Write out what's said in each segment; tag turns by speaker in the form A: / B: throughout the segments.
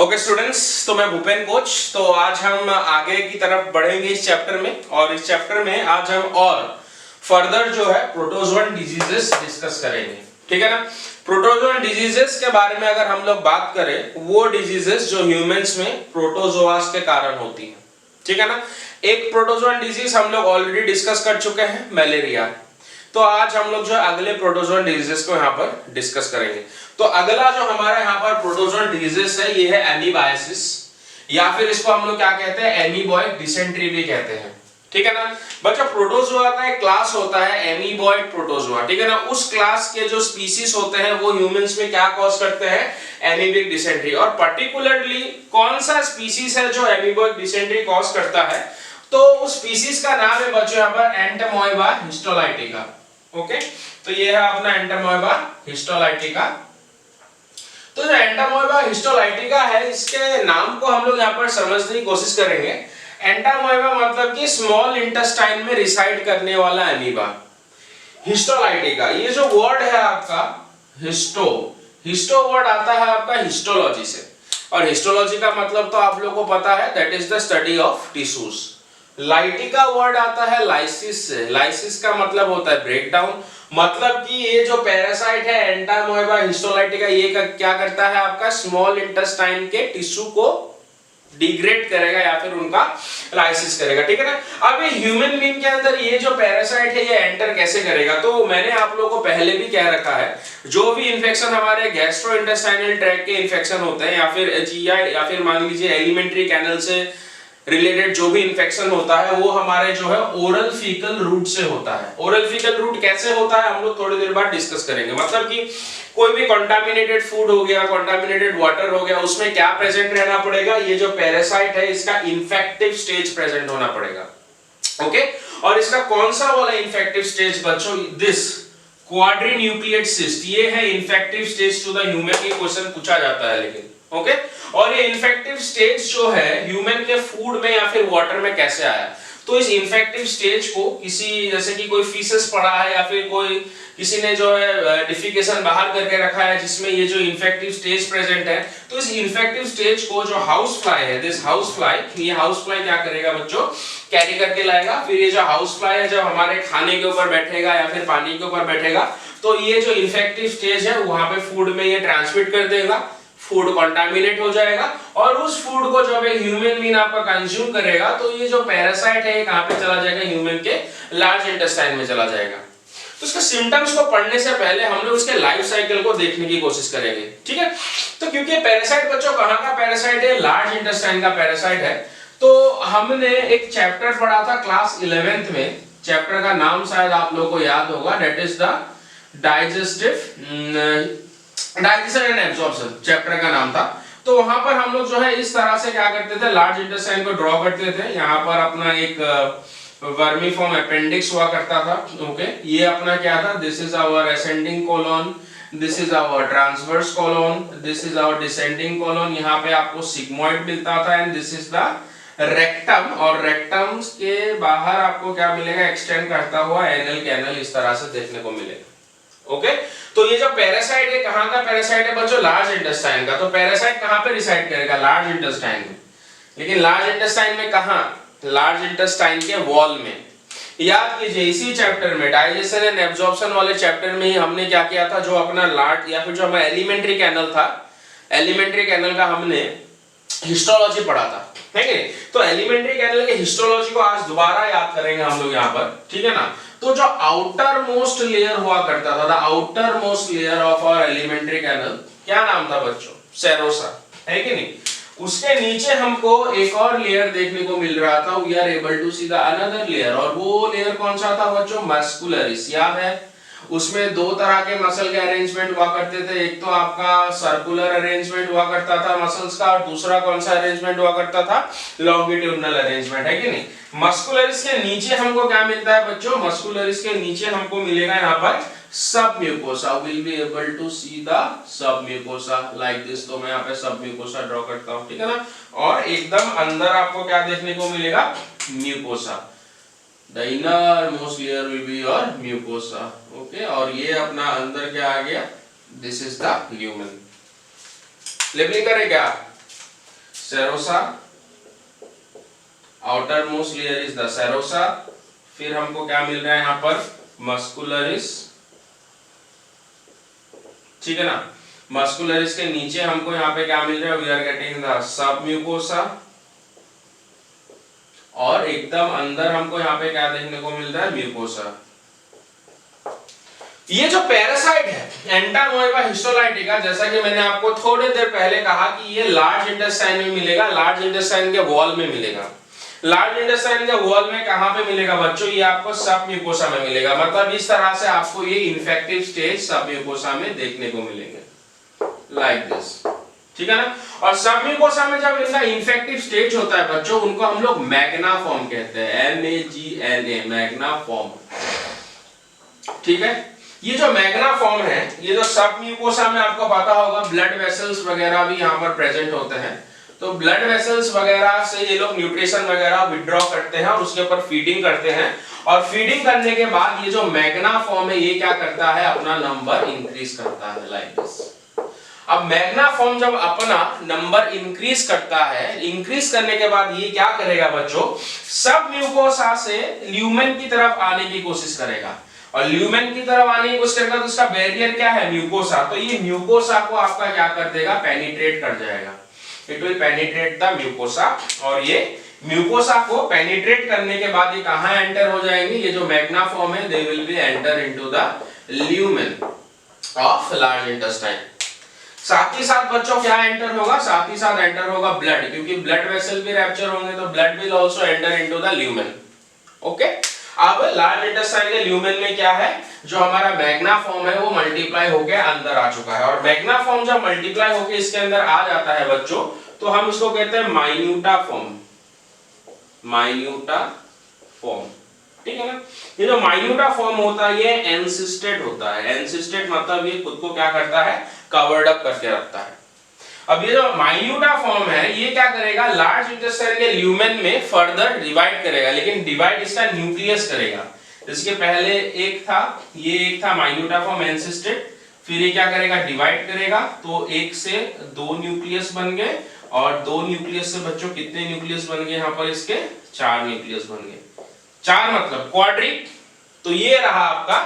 A: Okay students, तो मैं Bhupen coach. तो आज हम आगे की तरफ बढ़ेंगे इस चैप्टर में, और इस चैप्टर में आज हम और फर्दर जो है प्रोटोजोअन डिजीजेस डिस्कस करेंगे। ठीक है ना। प्रोटोजोअन डिजीजेस के बारे में अगर हम लोग बात करें, वो डिजीजेस जो ह्यूमंस में प्रोटोजोआस के कारण होती हैं। ठीक है ना। एक प्रोटोजोअन डिजीज हम लोग ऑलरेडी डिस्कस कर चुके हैं, मलेरिया। तो आज हम लोग जो अगले प्रोटोजोअन डिजीजेस को यहाँ पर डिस्कस करेंगे। तो अगला जो हमारा यहाँ पर प्रोटोजोअन डिजीजेस है, ये है एमीबायसिस, या फिर इसको हम लोग क्या कहते हैं, एमीबॉइक डिसेंट्री भी कहते हैं। ठीक है ना बच्चा। प्रोटोजोआ का एक क्लास होता है एमीबॉइक प्रोटोजोआ। ठीक है ना। उस क्लास के जो स्पीसीज होते हैं वो ह्यूमंस में क्या कॉज करते हैं, एमीबिक डिसेंट्री। और पर्टिकुलरली कौन सा स्पीसीज है जो एमीबॉइक डिसेंट्री कॉज करता है, तो उस स्पीसीज का नाम है बच्चों यहाँ पर एंटमोएबा हिस्टोलाइटिका। ओके, तो ये है अपना एंटमोएबा हिस्टोलाइटिका। तो जो एंटमोएबा हिस्टोलाइटिका है, इसके नाम को हम लोग यहाँ पर समझने की कोशिश करेंगे। एंटमोएबा मतलब कि स्मॉल इंटेस्टाइन में रिसाइड करने वाला एमीबा। हिस्टोलाइटिका, ये जो वर्ड है आपका हिस्टो वर्ड आता है आपका हिस्टोलॉजी से, और हिस्टोलॉजी का मतलब तो आप लोगों को पता है, that is the study of tissues. लाइटिका वर्ड आता है लाइसिस से। लाइसिस का मतलब होता है ब्रेक डाउन। मतलब कि ये जो पैरासाइट है एंटमोएबा हिस्टोलाइटिका, ये क्या करता है, आपका स्मॉल इंटेस्टाइन के टिश्यू को डिग्रेड करेगा या फिर उनका लाइसिस करेगा। ठीक है ना। अब ये ह्यूमन बीइंग के अंदर ये जो पैरासाइट है ये एंटर कैसे करेगा, तो मैंने आप लोगों को पहले भी कह रखा है, जो भी इन्फेक्शन हमारे गैस्ट्रोइंटेस्टाइनल ट्रैक्ट के इन्फेक्शन होते हैं, या फिर जीआई, या फिर मान लीजिए एलिमेंट्री कैनल से रिलेटेड जो भी इन्फेक्शन होता है, वो हमारे जो है ओरल फीकल रूट से होता है। ओरल फीकल रूट कैसे होता है हम लोग थोड़ी देर बाद डिस्कस करेंगे। मतलब कि कोई भी कंटामिनेटेड फूड हो गया, कंटामिनेटेड वाटर हो गया, उसमें क्या प्रेजेंट रहना पड़ेगा, ये जो पैरासाइट है इसका इन्फेक्टिव स्टेज प्रेजेंट होना पड़ेगा। ओके, और इसका कौन सा वाला इन्फेक्टिव स्टेज बच्चों, दिस क्वाड्रीन्यूक्लिएट सिस्ट, ये है infective stage to the human. ये क्वेश्चन पूछा जाता है लेकिन। ओके, और ये इन्फेक्टिव स्टेज जो है ह्यूमन के फूड में या फिर वाटर में कैसे आया, तो इस इन्फेक्टिव स्टेज को किसी, जैसे कि कोई फीसेस पड़ा है या फिर कोई किसी ने जो है डिफिकेशन बाहर करके रखा है जिसमें ये जो इन्फेक्टिव स्टेज प्रेजेंट है, तो इस इन्फेक्टिव स्टेज को जो हाउस फ्लाई है, दिस हाउस फ्लाई, ये हाउस फ्लाई क्या करेगा बच्चों, कैरी करके लाएगा। फिर ये जो हाउस फ्लाई है जब हमारे खाने के ऊपर बैठेगा या फिर पानी के ऊपर बैठेगा, तो ये जो इन्फेक्टिव स्टेज है वहां पे फूड में ये ट्रांसमिट कर देगा, फूड कंटामिनेट हो जाएगा, और उस फूड को जब एक ह्यूमन बीइंग आपका कंज्यूम करेगा, तो ये जो पैरासाइट है ये कहां पे चला जाएगा, ह्यूमन के लार्ज इंटेस्टाइन में चला जाएगा। तो इसके सिम्टम्स को पढ़ने से पहले हम लोग इसके लाइफ साइकिल को देखने की कोशिश करेंगे। ठीक है। तो क्योंकि पैरासाइट बच्चों कहां का पैरासाइट है, लार्ज इंटेस्टाइन का पैरासाइट है, तो हमने एक चैप्टर पढ़ा था क्लास 11th में। चैप्टर का नाम शायद आप लोगों को याद होगा, that is the digestion and absorption chapter का नाम था। तो वहां पर हम लोग जो है इस तरह से क्या करते थे, लार्ज इंटेस्टाइन को ड्रॉ करते थे। यहाँ पर अपना एक वर्मीफॉर्म अपेंडिक्स हुआ करता था। ओके, ये अपना क्या था, this is our ascending colon, this is our transverse colon, this is our descending colon. यहाँ पे आपको सिग्मोइड मिलता था, and this is the rectum, और रेक्टम के बाहर आपको क्या मिलेगा, एक्सटेंड करता हुआ एनल कैनल इस तरह से देखने को मिलेगा। ओके, तो ये जो पैरासाइट है कहां का पैरासाइट है बच्चों, लार्ज इंटेस्टाइन का। तो पैरासाइट कहां पे रिसाइड करेगा, लार्ज इंटेस्टाइन में। लेकिन लार्ज इंटेस्टाइन में कहां, लार्ज इंटेस्टाइन के वॉल में। याद कीजिए इसी चैप्टर में, डाइजेशन एंड एब्जॉर्प्शन वाले चैप्टर में ही हमने क्या किया था, जो अपना लार्ज या फिर जो हमारा एलिमेंट्री कैनल था, एलिमेंट्री कैनल का हमने हिस्टोलॉजी पढ़ा था, है कि? तो एलिमेंट्री कैनल के हिस्टोलॉजी को आज दोबारा याद करेंगे हम लोग यहाँ पर। ठीक है ना। तो जो आउटर मोस्ट लेयर हुआ करता था, the outermost layer of our alimentary canal, क्या नाम था बच्चों, सेरोसा, है कि नहीं? उसके नीचे हमको एक और लेयर देखने को मिल रहा था, we are able to see the another layer, और वो लेयर कौन सा था बच्चों, मस्कुलरिस। याद है, उसमें दो तरह के मसल के अरेंजमेंट हुआ करते थे, एक तो आपका सर्कुलर अरेंजमेंट हुआ करता था मसल्स का, और दूसरा कौन सा अरेंजमेंट हुआ करता था, लॉन्गिट्यूडिनल अरेंजमेंट, है कि नहीं? मस्कुलरिस के नीचे हमको क्या मिलता है बच्चों, मस्कुलरिस के नीचे हमको मिलेगा यहाँ पर submucosa, will be able to see the submucosa like this. तो मैं यहाँ पे सब म्यूकोसा ड्रॉ करता हूँ, ठीक है ना। और एकदम अंदर आपको क्या देखने को मिलेगा, mucosa, the inner most layer will be your mucosa. Okay, और ये अपना अंदर क्या आ गया, this is the lumen. Labelling करें क्या, serosa, outer most layer is the serosa. फिर हमको क्या मिल रहा है यहाँ पर, मस्कुलरिस, ठीक है ना। मस्कुलरिस के नीचे हमको यहाँ पे क्या मिल रहा है, we are getting the submucosa. और एकदम अंदर हमको यहाँ पे क्या देखने को मिल रहा है, म्यूकोसा। ये जो पैरासाइट है एंटामोएबा हिस्टोलाइटिका, जैसा कि मैंने आपको थोड़ी देर पहले कहा कि ये लार्ज इंटेस्टाइन में मिलेगा, लार्ज इंटेस्टाइन के वॉल में मिलेगा। लार्ज इंटेस्टाइन के वॉल में कहां पे मिलेगा बच्चों, ये आपको सबम्यूकोसा में मिलेगा। मतलब इस तरह से आपको ये इन्फेक्टिव स्टेज सबम्यूकोसा में देखने को मिलेंगे, लाइक दिस, ठीक है ना। और सबम्यूकोसा में जब इनका इन्फेक्टिव स्टेज होता है बच्चों, उनको हम लोग मैग्ना फॉर्म कहते हैं, MAGNA, मैग्ना फॉर्म, ठीक है। ये जो मैग्ना फॉर्म है, ये जो सबम्यूकोसा में आपको पता होगा ब्लड वेसल्स वगैरह भी यहाँ पर प्रेजेंट होते हैं। तो ब्लड वेसल्स वगैरह से ये लोग न्यूट्रिशन वगैरह विड्रॉ करते हैं और उसके ऊपर फीडिंग करते हैं। और फीडिंग करने के बाद ये जो मैग्ना फॉर्म है ये क्या करता है, अपना नंबर इंक्रीज करता है, लाइक दिस। अब मैग्ना फॉर्म जब अपना नंबर इंक्रीज करता है, इंक्रीज करने के बाद ये क्या करेगा बच्चों, सबम्यूकोसा से ल्यूमेन की तरफ आने की कोशिश करेगा। और ल्यूमेन की तरफ आने की कोशिश करेगा तो उसका बैरियर क्या है, म्यूकोसा। तो ये म्यूकोसा को आपका क्या कर देगा, पेनिट्रेट कर जाएगा। It will penetrate the mucosa. और ये म्यूकोसा को पेनिट्रेट करने के बाद ये कहां एंटर हो जाएंगे, ये जो मैग्ना फॉर्म है, they will be enter into the lumen of large intestine. साथ ही साथ बच्चों क्या एंटर होगा, साथ ही साथ एंटर होगा ब्लड, क्योंकि ब्लड वेसल भी रैप्चर होंगे तो blood will also enter into the lumen. Okay, अब लार्ज इंटेस्टाइन के ल्यूमेन में क्या है, जो हमारा मैग्ना फॉर्म है वो मल्टीप्लाई होकर अंदर आ चुका है। और मैग्ना फॉर्म जब मल्टीप्लाई होकर इसके अंदर आ जाता है बच्चों, तो हम इसको कहते हैं माइन्यूटा फॉर्म, माइन्यूटा फॉर्म, ठीक है ना। ये जो माइन्यूटा फॉर्म होता है ये एनसिस्टेड होता है। एनसिस्टेड मतलब ये खुद को क्या करता है, कवर्ड अप करके रखता है। अब ये जो माइन्यूटा फॉर्म है ये क्या करेगा, लार्ज इंटेस्टाइन के ल्यूमेन में फर्दर डिवाइड करेगा, लेकिन डिवाइड इसका न्यूक्लियस करेगा। इसके पहले एक था, ये एक था माइन्यूटा फॉर्म एनसिस्टेड, फिर ये क्या करेगा, डिवाइड करेगा। तो एक से दो न्यूक्लियस बन गए, और दो न्यूक्लियस से बच्चों कितने न्यूक्लियस बन गए, यहाँ पर इसके 4 न्यूक्लियस बन गए। 4 मतलब क्वाड्रिक। तो ये रहा आपका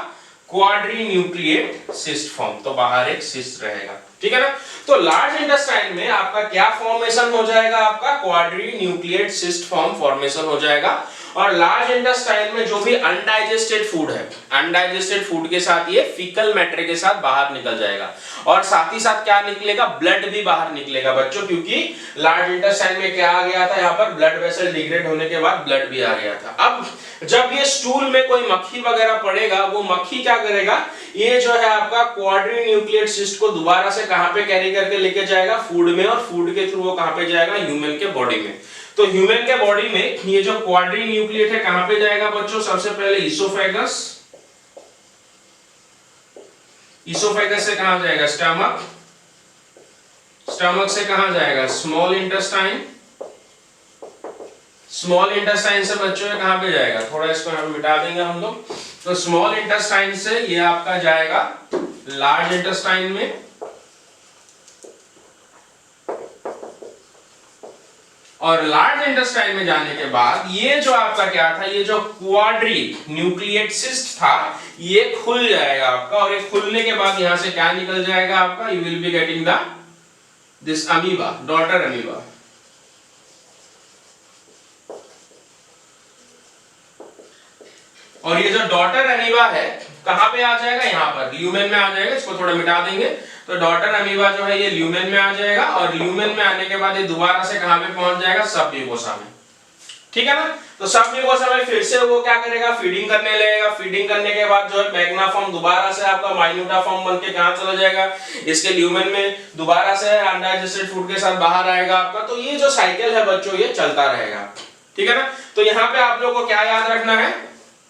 A: क्वाड्री न्यूक्लिएट सिस्ट फॉर्म, तो बाहर एक सिस्ट रहेगा, ठीक है ना। तो लार्ज इंटेस्टाइन में आपका क्या फॉर्मेशन हो जाएगा, आपका quadri nucleate cyst form formation हो जाएगा। और लार्ज इंटेस्टाइन में जो भी अनडाइजेस्टेड फूड है, अनडाइजेस्टेड फूड के साथ ये फीकल मैटर के साथ बाहर निकल जाएगा। और साथ ही साथ क्या निकलेगा, ब्लड भी बाहर निकलेगा बच्चों, क्योंकि लार्ज इंटेस्टाइन में क्या आ गया था, यहाँ पर ब्लड वेसल डिग्रेड होने के बाद ब्लड भी आ गया था। अब जब ये स्टूल में कोई मक्खी वगैरह पड़ेगा, वो मक्खी क्या करेगा, ये जो है आपका क्वाड्री न्यूक्लिएट सिस्ट को दोबारा से कहां पे कैरी करके लेके जाएगा, फूड में, और फूड के थ्रू वो कहां पे जाएगा, ह्यूमन के बॉडी में। तो ह्यूमन के बॉडी में ये जो क्वाड्री न्यूक्लिएट है कहां पे जाएगा बच्चों, सबसे पहले इसोफेगस, इसोफेगस से कहां जाएगा, स्टमक, स्टमक से कहां जाएगा, स्मॉल इंटेस्टाइन, स्मॉल इंटेस्टाइन से बच्चों ये कहां पे जाएगा, थोड़ा इसको हम मिटा देंगे हम लोग। तो स्मॉल इंटेस्टाइन से ये आपका जाएगा लार्ज इंटेस्टाइन में, और लार्ज इंटेस्टाइन में जाने के बाद ये जो आपका क्या था, ये जो क्वाड्री न्यूक्लिएट सिस्ट था ये खुल जाएगा आपका। और ये खुलने के बाद यहां से क्या निकल जाएगा आपका, you will be getting the this amoeba, daughter amoeba. और ये जो डॉटर अमीबा है कहां पे आ जाएगा, यहां पर ल्यूमेन में आ जाएगा। इसको थोड़ा मिटा देंगे। तो डॉटर अमीबा जो है ये ल्यूमेन में आ जाएगा, और ल्यूमेन में आने के बाद ये दोबारा से कहां पे पहुंच जाएगा, सबम्यूकोसा में, ठीक है ना। तो सबम्यूकोसा में फिर से वो क्या करेगा, फीडिंग करने लगेगा। फीडिंग करने के बाद जो है मैग्ना फॉर्म दोबारा से आपका माइन्यूटा फॉर्म बन के कहां चला जाएगा, इसके ल्यूमेन में, दोबारा से अनडाइजेस्टेड फूड के साथ बाहर आएगा आपका। तो ये जो साइकिल है बच्चों ये चलता रहेगा, ठीक है ना। तो यहाँ पे आप लोगों को क्या याद रखना है,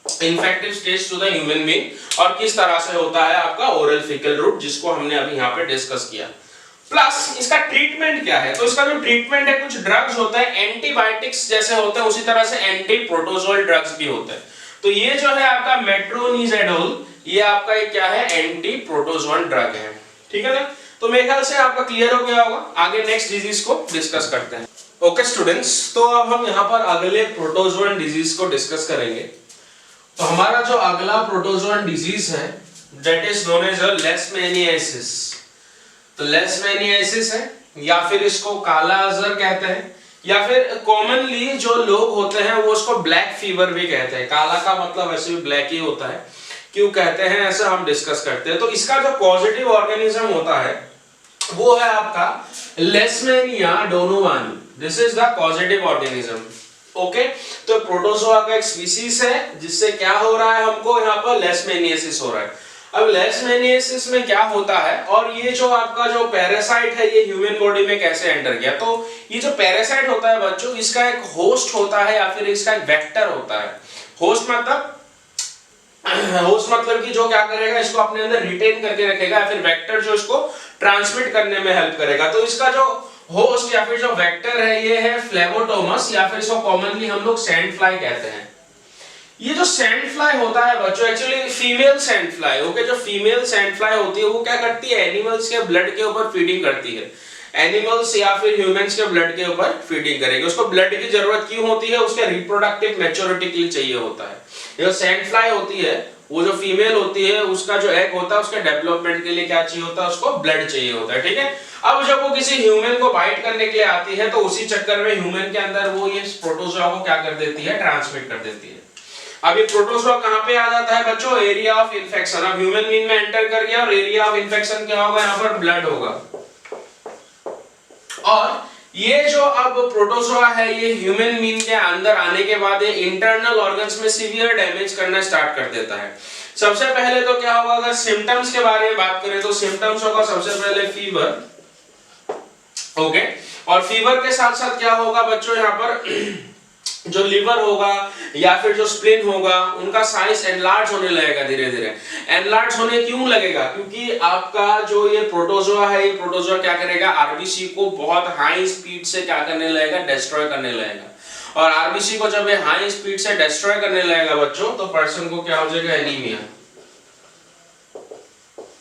A: infective stage to the human being, और किस तरह से होता है आपका ओरल फीकल रूट, जिसको हमने अभी यहाँ पे डिस्कस किया। प्लस इसका ट्रीटमेंट क्या है, तो इसका जो ट्रीटमेंट है, कुछ ड्रग्स होते हैं एंटीबायोटिक्स जैसे होते हैं, उसी तरह से एंटी प्रोटोजोल ड्रग्स भी होते हैं। तो ये जो है आपका मेट्रोनिजेडोल, ये आपका क्या है, एंटी प्रोटोजोल ड्रग है, ठीक है ना। तो मेरे ख्याल से आपका क्लियर हो गया होगा। आगे नेक्स्ट डिजीज को डिस्कस करते हैं। ओके स्टूडेंट्स, तो अब हम यहाँ पर अगले प्रोटोजोअन डिजीज को डिस्कस करेंगे। तो हमारा जो अगला प्रोटोजोअन डिजीज है दैट इज नोन एज लेशमैनियासिस। तो लेशमैनियासिस है, या फिर इसको काला अजहर कहते हैं, या फिर कॉमनली जो लोग होते हैं वो उसको ब्लैक फीवर भी कहते हैं। काला का मतलब वैसे भी ब्लैक ही होता है, क्यों कहते हैं ऐसा हम डिस्कस करते हैं। तो इसका जो पॉजिटिव ऑर्गेनिज्म होता है वो है आपका Leishmania donovani. This is the positive organism. Okay, तो प्रोटोजोआ का एक स्पीसीज है जिससे क्या हो रहा है, हमको यहाँ पर लेशमैनियासिस हो रहा है। अब लेशमैनियासिस में क्या होता है, और ये जो आपका जो पैरासाइट है ये ह्यूमन बॉडी में कैसे एंटर किया। तो ये जो पैरासाइट होता है बच्चों, इसका एक होस्ट होता है या फिर इसका एक वेक्टर होता है। होस्ट मतलब कि जो क्या करेगा, इसको अपने अंदर रिटेन करके रखेगा, या फिर वेक्टर जो इसको ट्रांसमिट करने में हेल्प करेगा। तो इसका जो होस्ट या फिर जो वेक्टर है ये है फ्लेबोटोमस, या फिर इसको कॉमनली हम लोग सैंड फ्लाई कहते हैं। ये जो सैंड फ्लाई होता है बच्चों, actually female sand fly. Okay, जो फीमेल सैंड फ्लाई होती है वो क्या करती है, एनिमल्स के ब्लड के ऊपर फीडिंग करती है। एनिमल्स या फिर ह्यूमंस के ब्लड के ऊपर फीडिंग करेगी। उसको ब्लड की जरूरत क्यों होती है, उसके रिप्रोडक्टिव मैच्योरिटी के लिए चाहिए होता है। जो सैंड फ्लाई होती है वो जो फीमेल होती है उसका जो एग होता है उसके डेवलपमेंट के लिए क्या चाहिए होता है, उसको ब्लड चाहिए होता है। ठीक है, अब जब वो किसी ह्यूमन को बाइट करने के लिए आती है तो उसी चक्कर में ह्यूमन के अंदर वो ये प्रोटोजोआ को क्या कर देती है, ट्रांसमिट कर देती है। अब ये प्रोटोजोआ कहां पे आ जाता है बच्चों, एरिया ऑफ इन्फेक्शन। अब ह्यूमन बीइंग में एंटर कर गया और एरिया ऑफ इन्फेक्शन क्या होगा, यहां पर ब्लड होगा। और ये जो अब प्रोटोजोआ है ये ह्यूमन बीइंग के अंदर आने के बाद ये इंटरनल ऑर्गन्स में सीवियर डैमेज करना स्टार्ट कर देता है। सबसे पहले तो क्या होगा, अगर सिम्टम्स के बारे में बात करें तो सिम्टम्स होगा सबसे पहले फीवर। ओके, और फीवर के साथ साथ क्या होगा बच्चों, यहाँ पर जो लिवर होगा या फिर जो स्प्लीन होगा उनका साइज एनलार्ज होने लगेगा धीरे धीरे। एनलार्ज होने क्यों लगेगा, क्योंकि आपका जो ये प्रोटोजोआ है, ये प्रोटोजोआ क्या करेगा, आरबीसी को बहुत हाई स्पीड से क्या करने लगेगा, डिस्ट्रॉय करने लगेगा। और आरबीसी को जब ये हाई स्पीड से डिस्ट्रॉय करने लगेगा बच्चों, तो पर्सन को क्या हो जाएगा, anaemia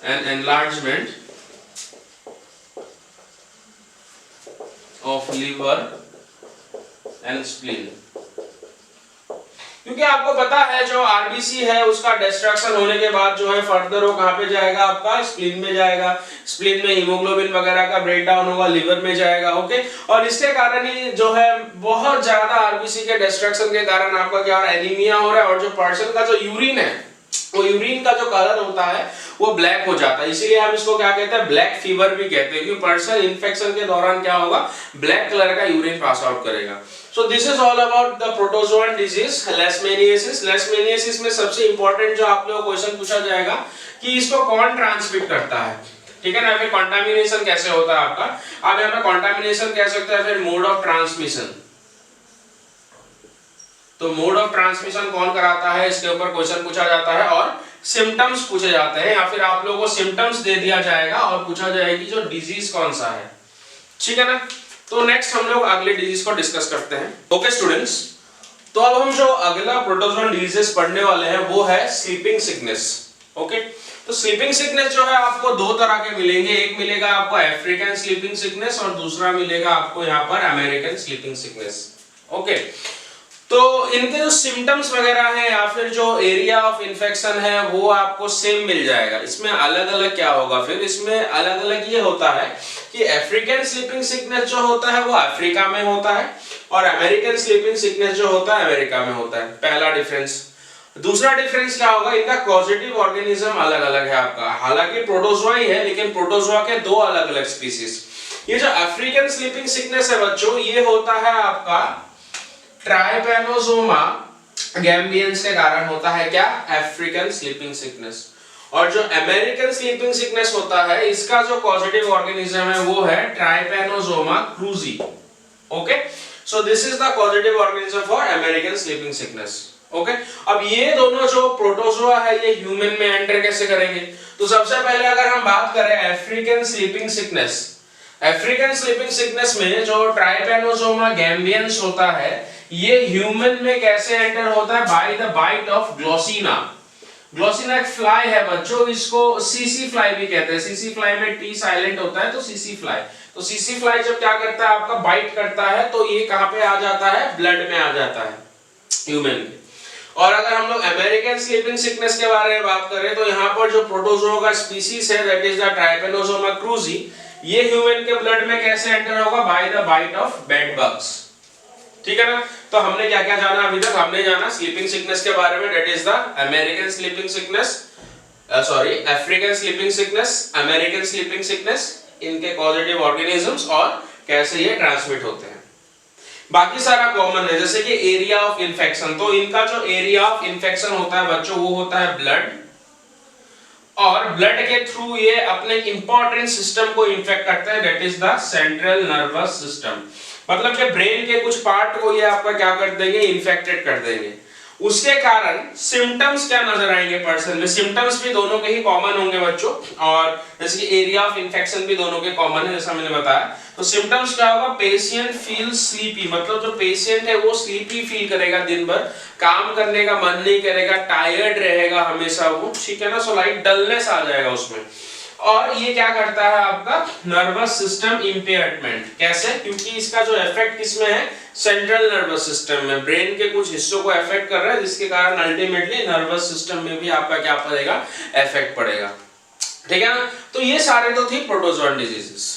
A: and enlargement of liver and spleen. क्योंकि आपको पता है जो आरबीसी है उसका डिस्ट्रक्शन होने के बाद जो है फर्दर वो कहां पे जाएगा, आपका स्प्लीन में जाएगा। स्प्लीन में हीमोग्लोबिन वगैरह का ब्रेकडाउन होगा, लिवर में जाएगा। ओके, और इसके कारण ही जो है बहुत ज्यादा आरबीसी के डिस्ट्रक्शन के कारण आपका क्या हो रहा है, एनीमिया हो रहा है। और जो पर्सन का जो यूरिन है वो यूरिन का जो कलर होता है वो ब्लैक हो जाता है। इसीलिए हम इसको क्या कहते हैं, ब्लैक फीवर भी कहते हैं, क्योंकि पर्सन इन्फेक्शन के दौरान क्या होगा, ब्लैक कलर का यूरिन पास आउट करेगा। So this is all about the protozoan disease leishmaniasis। leishmaniasis में सबसे इंपॉर्टेंट जो आप लोगों को क्वेश्चन पूछा जाएगा कि इसको कौन ट्रांसमिट करता है, ठीक है ना, फिर कंटामिनेशन कैसे होता है आपका। आप यहाँ पे कंटामिनेशन कह सकते हैं, फिर मोड ऑफ ट्रांसमिशन। तो मोड ऑफ ट्रांसमिशन कौन कराता है, इसके ऊपर क्वेश्चन पूछा जाता है। और सिम्टम्स पूछे जाते हैं, या फिर आप लोगों को सिम्टम्स दे दिया जाएगा और पूछा जाएगी जो डिजीज कौन सा है, ठीक है ना। तो नेक्स्ट हम लोग अगले डिजीज को डिस्कस करते हैं। ओके स्टूडेंट्स, तो अब हम जो अगला प्रोटोजोअन डिजीजेस पढ़ने वाले हैं वो है स्लीपिंग सिकनेस। ओके, तो स्लीपिंग सिकनेस जो है आपको दो तरह के मिलेंगे। एक मिलेगा आपको अफ्रीकन स्लीपिंग सिकनेस और दूसरा मिलेगा आपको यहाँ पर अमेरिकन स्लीपिंग सिकनेस। ओके, तो इनके जो सिम्टम्स वगैरह हैं या फिर जो एरिया ऑफ इन्फेक्शन है वो आपको सेम मिल जाएगा। इसमें अलग अलग क्या होगा, फिर इसमें अलग अलग ये होता है कि अफ्रीकन स्लीपिंग सिकनेस जो होता है वो अफ्रीका में होता है और अमेरिकन स्लीपिंग सिकनेस जो होता है अमेरिका में होता है, पहला डिफरेंस। दूसरा डिफरेंस क्या होगा, इनका कॉजेटिव ऑर्गेनिज्म अलग अलग है आपका। हालांकि प्रोटोजोआ ही है लेकिन प्रोटोजोआ के दो अलग अलग स्पीसीज। ये जो अफ्रीकन स्लीपिंग सिकनेस है बच्चों, ये होता है आपका ट्राइपैनोसोमा गैम्बियंस के कारण होता है क्या, अफ्रीकन स्लीपिंग सिकनेस। और जो अमेरिकन स्लीपिंग सिकनेस होता है इसका जो पॉजिटिव ऑर्गेनिज्म है वो है Trypanosoma cruzi. Okay, so this is the positive organism for American sleeping sickness. Okay, अब ये दोनों जो प्रोटोजोआ है ये ह्यूमन में एंटर कैसे करेंगे। तो सबसे पहले अगर हम बात करें African sleeping sickness, African sleeping sickness में जो ट्राइपैनोसोमा गैम्बियंस होता है ये ह्यूमन में कैसे एंटर होता है, by the bite of Glossina. Glossy neck fly है बच्चों, इसको सीसी फ्लाई भी कहते हैं। सीसी फ्लाई में टी साइलेंट होता है, तो सीसी फ्लाई। तो सीसी फ्लाई जब क्या करता है, आपका बाइट करता है, तो ये कहां पे आ जाता है, ब्लड में आ जाता है ह्यूमन के। और अगर हम लोग अमेरिकन स्लीपिंग सिकनेस के बारे में बात करें, तो यहाँ पर जो प्रोटोजोआ का स्पीसीज है, that is the Trypanosoma cruzi, ये ह्यूमन के ब्लड में कैसे एंटर होगा, by the bite of bed bugs. ठीक है ना। तो हमने क्या क्या जाना अभी तक, हमने जाना स्लीपिंग सिकनेस के बारे में, that is the American sleeping sickness, sorry African sleeping sickness, American sleeping sickness, इनके कॉजेटिव ऑर्गेनिजम्स और कैसे ये ट्रांसमिट होते हैं। बाकी सारा कॉमन है, जैसे कि एरिया ऑफ इन्फेक्शन, तो इनका जो एरिया ऑफ इन्फेक्शन होता है बच्चों, वो होता है ब्लड, और ब्लड के थ्रू ये अपने इंपॉर्टेंट सिस्टम को इन्फेक्ट करता है, that is the central nervous system. मतलब कि ब्रेन के कुछ पार्ट को ये आपका क्या कर देंगे, इन्फेक्टेड कर देंगे। उसके कारण सिम्टम्स क्या नजर आएंगे पर्सन में, सिम्टम्स भी दोनों के ही कॉमन होंगे बच्चों, और जैसे कि एरिया ऑफ इन्फेक्शन भी दोनों के कॉमन है, जैसा मैंने बताया। तो सिम्टम्स क्या होगा, पेशेंट फील स्लीपी, मतलब जो पेशेंट है वो स्लीपी फील करेगा, दिन भर काम करने का मन नहीं करेगा, टायर्ड रहेगा हमेशा वो, ठीक है ना। सो लाइक डलनेस आ जाएगा उसमें। और ये क्या करता है, आपका नर्वस सिस्टम इंपेयरमेंट। कैसे, क्योंकि इसका जो इफेक्ट किसमें है, सेंट्रल नर्वस सिस्टम में, ब्रेन के कुछ हिस्सों को इफेक्ट कर रहा है, जिसके कारण अल्टीमेटली नर्वस सिस्टम में भी आपका क्या पड़ेगा, इफेक्ट पड़ेगा। ठीक है ना। तो ये सारे तो थी प्रोटोजोअन डिजीजेस।